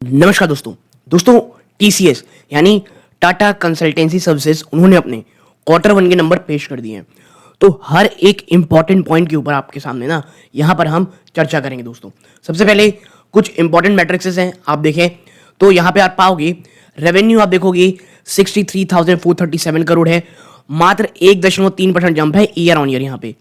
नमस्कार दोस्तों टीसीएस यानी टाटा कंसल्टेंसी सर्विसेज उन्होंने अपने क्वार्टर वन के नंबर पेश कर दिए हैं। तो हर एक इंपॉर्टेंट पॉइंट के ऊपर आपके सामने ना यहाँ पर हम चर्चा करेंगे दोस्तों। सबसे पहले कुछ इंपॉर्टेंट मैट्रिक्सेस हैं, आप देखें तो यहाँ पे आप पाओगे रेवेन्यू आप देखोगे 63,437 करोड़ है, मात्र 1.3% जंप है ईयर ऑन ईयर। यहाँ पे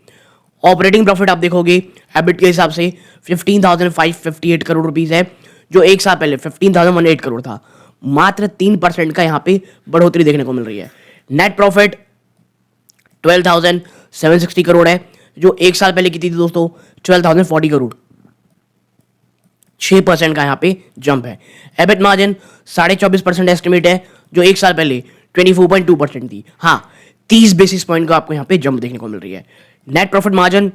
ऑपरेटिंग प्रॉफिट आप देखोगे एबिट के हिसाब से 15,558 करोड़ रुपीज है, जो एक साल पहले 15,018 करोड़ था। मात्र 3% का यहाँ पे बढ़ोतरी देखने को मिल रही है। नेट प्रॉफिट 12,760 करोड़ है, जो एक साल पहले कितनी थी दोस्तों 12,040 करोड़। 6% का यहाँ पे जंप है। एबिट मार्जिन 24.5% एस्टिमेट है, जो एक साल पहले 24.2% थी। हाँ, 30 बेसिस पॉइंट का आपको यहाँ पे जंप देखने को मिल रही है। नेट प्रॉफिट मार्जिन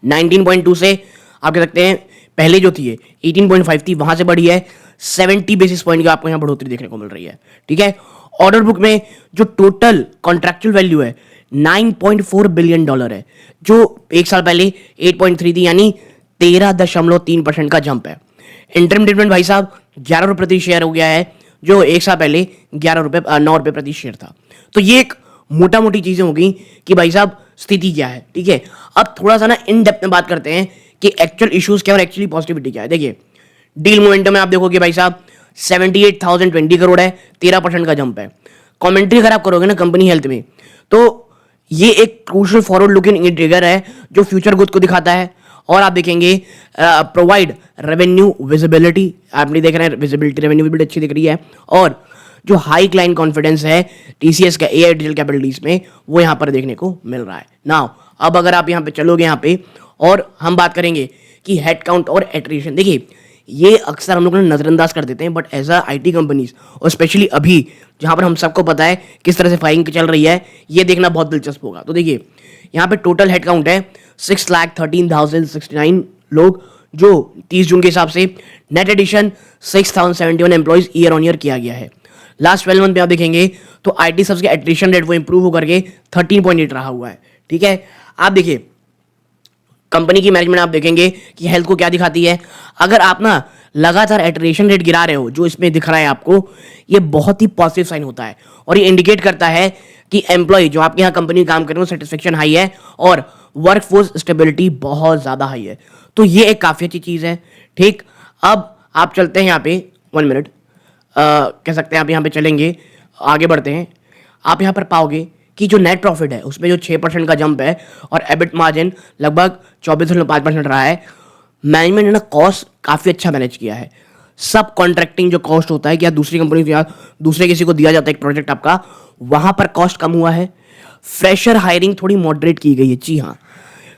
19.2 से आप कह सकते हैं पहले जो थी 18.5 थी, वहां से बढ़ी है 70 बेसिस पॉइंट का आपको यहाँ बढ़ोतरी देखने को मिल रही है। ठीक है, ऑर्डर बुक में जो टोटल कॉन्ट्रैक्चुअल वैल्यू है 9.4 बिलियन डॉलर है, जो एक साल पहले 8.3 थी, यानी 13.3% का जंप है। इंटरम डिविडेंड भाई साहब 11 रुपये प्रति शेयर हो गया है, जो एक साल पहले 9 रुपये प्रति शेयर था। तो ये एक मोटा मोटी चीजें हो गई कि भाई साहब स्थिति क्या है। ठीक है, अब थोड़ा सा ना इन डेप्थ में बात करते हैं कि एक्चुअल इश्यूज क्या और एक्चुअली पॉजिटिविटी क्या है। देखिए डील मोमेंटम में आप देखोगे भाई साहब 78,020 करोड़ है, 13% का जंप है। कमेंट्री अगर आप करोगे ना कंपनी हेल्थ में, तो ये एक क्रूशियल फॉरवर्ड लुकिंग इंडिकेटर है जो फ्यूचर ग्रोथ को दिखाता है। और आप देखेंगे प्रोवाइड रेवेन्यू विजिबिलिटी, आपने देख रहे हैं विजिबिलिटी रेवेन्यू विजिबिलिटी अच्छी दिख रही है। और जो हाई क्लाइंट कॉन्फिडेंस है टीसीएस का एआई डिजिटल कैपिटलिटीज में, वो यहाँ पर देखने को मिल रहा है। नाउ अब अगर आप यहाँ पे चलोगे यहाँ पे और हम बात करेंगे कि हेड काउंट और एट्रिशन, देखिए ये अक्सर हम लोग नजरअंदाज कर देते हैं, but as a IT companies और स्पेशली अभी जहां पर हम सबको पता है किस तरह से फायरिंग चल रही है, ये देखना बहुत दिलचस्प होगा। तो देखिए यहाँ पे टोटल हेड काउंट है 6,13,069 लोग, जो 30 जून के हिसाब से। Net addition 6,071 employees year on year किया गया है। लास्ट 12 मंथ में आप देखेंगे तो आईटी सबके एट्रिशन रेट वो इंप्रूव होकर के 13.8 रहा हुआ है। ठीक है, आप देखिए कंपनी की मैनेजमेंट आप देखेंगे कि हेल्थ को क्या दिखाती है। अगर आप ना लगातार एट्रिशन रेट गिरा रहे हो, जो इसमें दिख रहा है आपको, ये बहुत ही पॉजिटिव साइन होता है और ये इंडिकेट करता है कि एम्प्लॉय जो आपके यहाँ कंपनी काम कर रहे हो सेटिस्फेक्शन हाई है और वर्क फोर्स स्टेबिलिटी बहुत ज्यादा हाई है। तो ये एक काफी अच्छी चीज है। ठीक, अब आप चलते हैं यहाँ पे 1 मिनट, कह सकते हैं आप यहाँ पे चलेंगे, आगे बढ़ते हैं। आप यहाँ पर पाओगे कि जो नेट प्रॉफिट है उसमें जो 6% का जंप है और एबिट मार्जिन लगभग 24.5% रहा है। मैनेजमेंट ने ना कॉस्ट काफ़ी अच्छा मैनेज किया है। सब कॉन्ट्रैक्टिंग जो कॉस्ट होता है कि या दूसरी कंपनी या दूसरे किसी को दिया जाता है एक प्रोजेक्ट आपका, वहाँ पर कॉस्ट कम हुआ है। फ्रेशर हायरिंग थोड़ी मॉडरेट की गई है। जी हाँ,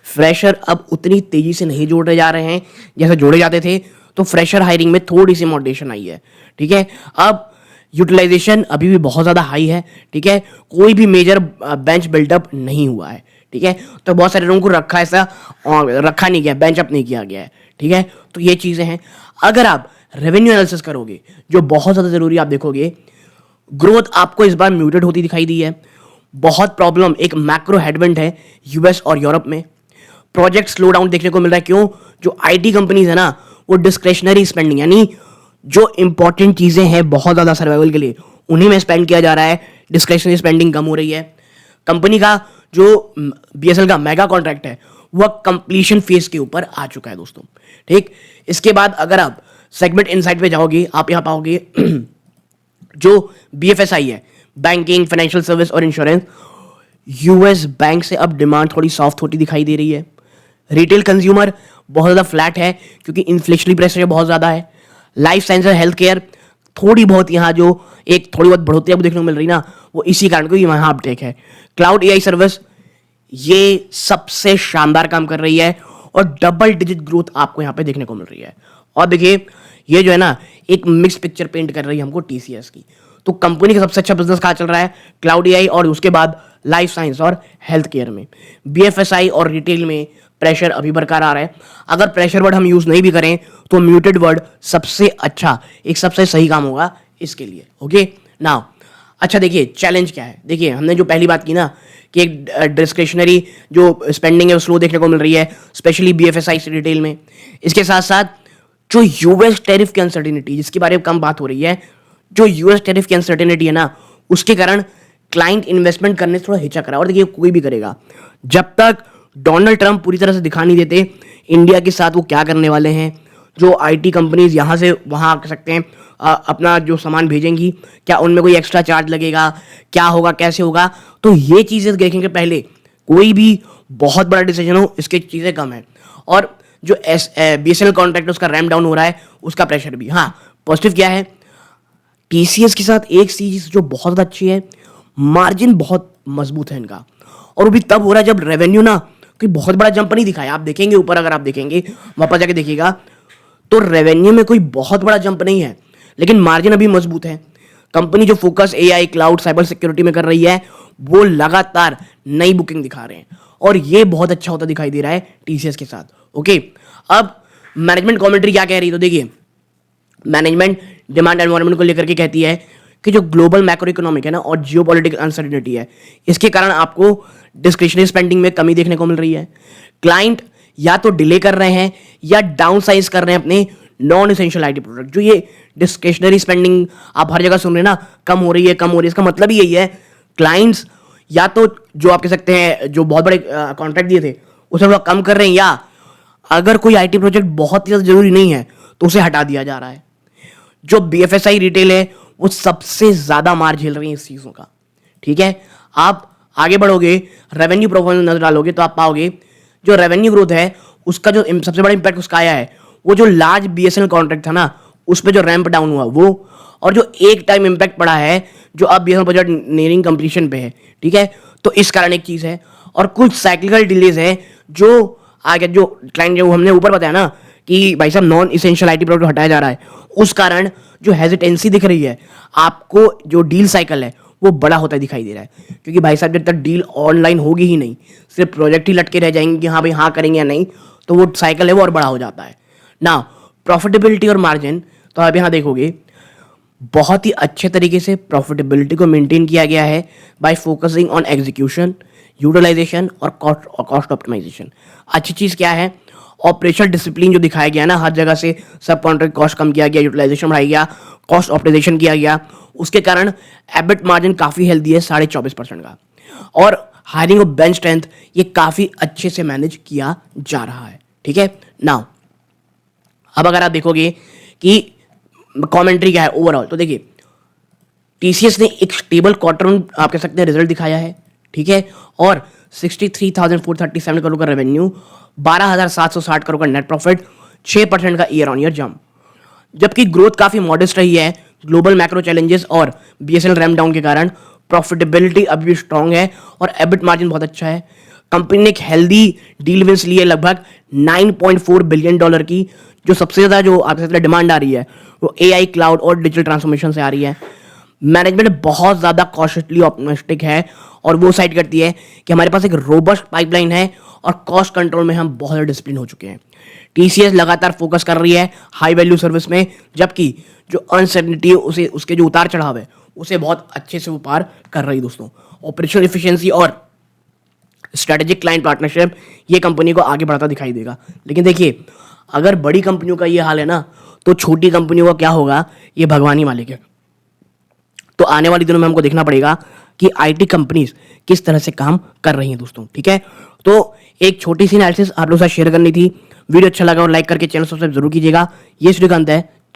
फ्रेशर अब उतनी तेज़ी से नहीं जोड़े जा रहे हैं जैसे जोड़े जाते थे, तो फ्रेशर हायरिंग में थोड़ी सी मॉडरेशन आई है। ठीक है, अब यूटिलाइजेशन अभी भी बहुत ज़्यादा हाई है। ठीक है, कोई भी मेजर बेंच बिल्डअप नहीं हुआ है। ठीक है, तो बहुत सारे लोगों को रखा नहीं गया, बेंच अप नहीं किया गया है। ठीक है, तो ये चीज़ें हैं। अगर आप रेवेन्यू एनालिसिस करोगे, जो बहुत ज़्यादा ज़रूरी, आप देखोगे ग्रोथ आपको इस बार म्यूटेड होती दिखाई दी है। बहुत प्रॉब्लम, एक मैक्रो हेडविंड है यूएस और यूरोप में। प्रोजेक्ट स्लो डाउन देखने को मिल रहा है। क्यों? जो आईटी कंपनीज है ना, वो डिस्क्रेशनरी स्पेंडिंग यानी जो इंपॉर्टेंट चीजें हैं बहुत ज्यादा सर्वाइवल के लिए, उन्हीं में स्पेंड किया जा रहा है। डिस्क्रिशनरी स्पेंडिंग कम हो रही है। कंपनी का जो बीएसएल का मेगा कॉन्ट्रैक्ट है वह कंप्लीशन फेज के ऊपर आ चुका है दोस्तों। ठीक, इसके बाद अगर आप सेगमेंट इनसाइट पे जाओगे, आप यहां पाओगे जो बीएफएसआई है, बैंकिंग, फाइनेंशियल सर्विस और इंश्योरेंस, यूएस बैंक से अब डिमांड थोड़ी सॉफ्ट होती दिखाई दे रही है। रिटेल कंज्यूमर बहुत ज्यादा फ्लैट है क्योंकि इन्फ्लेशनरी प्रेशर बहुत ज्यादा है। लाइफ साइंस और हेल्थ केयर थोड़ी बहुत यहाँ जो एक थोड़ी बहुत बढ़ोतरी आपको देखने को मिल रही ना, वो इसी कारण को यहाँ अपटेक है। क्लाउड एआई सर्विस ये सबसे शानदार काम कर रही है और डबल डिजिट ग्रोथ आपको यहाँ पे देखने को मिल रही है। और देखिए ये जो है ना एक मिक्स पिक्चर पेंट कर रही है हमको टीसीएस की। तो कंपनी का सबसे अच्छा बिजनेस कहाँ चल रहा है? क्लाउड एआई और उसके बाद लाइफ साइंस और हेल्थ केयर में। बीएफएसआई और रिटेल में प्रेशर अभी बरकरार आ रहा है। अगर प्रेशर वर्ड हम यूज नहीं भी करें तो म्यूटेड वर्ड सबसे अच्छा, एक सबसे सही काम होगा इसके लिए। ओके नाउ, अच्छा देखिए चैलेंज क्या है। देखिए हमने जो पहली बात की ना कि एक डिस्क्रिशनरी जो स्पेंडिंग है वो स्लो देखने को मिल रही है, स्पेशली बीएफएसआई रिटेल में। इसके साथ साथ जो यूएस टैरिफ की अनसर्टिनिटी जिसके बारे में कम बात हो रही है, जो यूएस टैरिफ की अनसर्टिनिटी है ना, उसके कारण क्लाइंट इन्वेस्टमेंट करने से थोड़ा हिचक रहा है। और देखिए कोई भी करेगा, जब तक डोनाल्ड ट्रंप पूरी तरह से दिखा नहीं देते इंडिया के साथ वो क्या करने वाले हैं, जो आईटी कंपनीज यहाँ से वहाँ कर सकते हैं अपना जो सामान भेजेंगी, क्या उनमें कोई एक्स्ट्रा चार्ज लगेगा, क्या होगा कैसे होगा, तो ये चीज़ें देखेंगे पहले। कोई भी बहुत बड़ा डिसीजन हो, इसकी चीज़ें कम है। और जो बीएसएनएल कॉन्ट्रैक्ट उसका रैम डाउन हो रहा है, उसका प्रेशर भी। हाँ, पॉजिटिव क्या है, टीसीएस के साथ एक चीज जो बहुत ज़्यादा अच्छी है, मार्जिन बहुत मजबूत है इनका। और वो भी तब हो रहा है जब रेवेन्यू ना कोई बहुत बड़ा जंप नहीं दिखाया। आप देखेंगे ऊपर, अगर आप देखेंगे वापस जाके देखिएगा तो रेवेन्यू में कोई बहुत बड़ा जंप नहीं है, लेकिन मार्जिन अभी मजबूत है। कंपनी जो focus AI, cloud, cyber security में कर रही है, वो लगातार नई बुकिंग दिखा रहे हैं और ये बहुत अच्छा होता दिखाई दे रहा है टीसीएस के साथ। ओके, अब मैनेजमेंट कमेंट्री क्या कह रही है, तो देखिए मैनेजमेंट डिमांड एनवायरनमेंट को लेकर के कहती है कि जो ग्लोबल मैक्रो इकोनॉमिक है ना और जियोपॉलिटिकल अनसर्टेनिटी है, इसके कारण आपको डिस्क्रिशनरी स्पेंडिंग में कमी देखने को मिल रही है। क्लाइंट या तो डिले कर रहे हैं या डाउन साइज कर रहे हैं अपने नॉन एसेंशियल आईटी प्रोडक्ट। जो ये डिस्क्रिशनरी स्पेंडिंग आप हर जगह सुन रहे हैं ना, कम हो रही है कम हो रही है, इसका मतलब ही यही है क्लाइंट्स या तो जो आप कह सकते हैं जो बहुत बड़े कॉन्ट्रैक्ट दिए थे उसे थोड़ा कम कर रहे हैं, या अगर कोई आईटी प्रोजेक्ट बहुत ही ज़्यादा जरूरी नहीं है तो उसे हटा दिया जा रहा है। जो बीएफएसआई रिटेल है वो सबसे ज्यादा मार झेल रही है इस चीजों का। ठीक है, आप आगे बढ़ोगे, रेवेन्यू परफॉर्मेंस नजर डालोगे तो आप पाओगे जो रेवेन्यू ग्रोथ है उसका जो सबसे बड़ा इंपैक्ट उसका आया है वो जो लार्ज बीएसएनएल कॉन्ट्रैक्ट था ना, उस पर जो रैंप डाउन हुआ वो, और जो एक टाइम इंपैक्ट पड़ा है जो अब बीएसएनएल प्रोजेक्ट नियरिंग कंप्लीशन पे है। ठीक है, तो इस कारण एक चीज है, और कुछ साइक्लिकल डिलेज है जो आगे जो क्लाइंट जो हमने ऊपर बताया ना कि भाई साहब नॉन इसेंशियल आईटी प्रोडक्ट हटाया जा रहा है, उस कारण जो हेजिटेंसी दिख रही है आपको, जो डील साइकिल है वो बड़ा होता दिखाई दे रहा है। क्योंकि भाई साहब जब तक डील ऑनलाइन होगी ही नहीं, सिर्फ प्रोजेक्ट ही लटके रह जाएंगे कि हाँ भाई हाँ करेंगे या नहीं, तो वो साइकिल है वो और बड़ा हो जाता है ना। प्रॉफिटेबिलिटी और मार्जिन, तो आप यहाँ देखोगे बहुत ही अच्छे तरीके से प्रॉफिटेबिलिटी को मेंटेन किया गया है by focusing on execution, utilization और कॉस्ट ऑप्टिमाइजेशन। अच्छी चीज़ क्या है, ऑपरेशनल डिसिप्लिन जो दिखाया गया ना, हर जगह से सब कॉन्ट्रैक्ट कॉस्ट कम किया गया, यूटिलाइजेशन बढ़ाया गया, कॉस्ट ऑप्टिमाइजेशन किया गया, उसके कारण एबिट मार्जिन काफ़ी हेल्दी है 24.5% का। और हायरिंग ऑफ बेंच स्ट्रेंथ ये काफ़ी अच्छे से मैनेज किया जा रहा है। ठीक है, नाउ अब अगर आप देखोगे कि कमेंट्री क्या है ओवरऑल, तो देखिए टीसीएस ने एक स्टेबल क्वार्टर आप कह सकते हैं रिजल्ट दिखाया है। ठीक है, और 63,437 करोड़ का रेवेन्यू, 12,760 करोड़ का नेट प्रॉफिट, 6% का ईयर ऑन ईयर जंप। जबकि ग्रोथ काफी मॉडेस्ट रही है ग्लोबल मैक्रो चैलेंजेस और बीएसएनएल रैम डाउन के कारण, प्रॉफिटेबिलिटी अभी भी स्ट्रांग है और एबिट मार्जिन बहुत अच्छा है। कंपनी ने एक हेल्दी डील विंस ली है लगभग $9.4 बिलियन की, जो सबसे ज्यादा जो आप सकते डिमांड आ रही है वो एआई, क्लाउड और डिजिटल ट्रांसफॉर्मेशन से आ रही है। मैनेजमेंट बहुत ज़्यादा कॉशियसली ऑप्टिमिस्टिक है और वो साइड करती है कि हमारे पास एक रोबस्ट पाइपलाइन है और कॉस्ट कंट्रोल में हम बहुत ज़्यादा डिसिप्लिन हो चुके हैं। टीसीएस लगातार फोकस कर रही है हाई वैल्यू सर्विस में, जबकि जो अनसर्टेनिटी है उसे उसके जो उतार चढ़ाव है उसे बहुत अच्छे से वो पार कर रही है दोस्तों। ऑपरेशनल एफिशिएंसी और स्ट्रेटेजिक क्लाइंट पार्टनरशिप ये कंपनी को आगे बढ़ाता दिखाई देगा। लेकिन देखिए अगर बड़ी कंपनियों का ये हाल है ना, तो छोटी कंपनियों का क्या होगा ये भगवान ही मालिक है। तो आने वाले दिनों में हमको देखना पड़ेगा कि आईटी कंपनीज किस तरह से काम कर रही हैं दोस्तों। ठीक है, तो एक छोटी सी एनालिसिस आप लोगों के साथ शेयर करनी थी। वीडियो अच्छा लगा और लाइक करके चैनल सब्सक्राइब जरूर कीजिएगा। ये श्रीकांत है।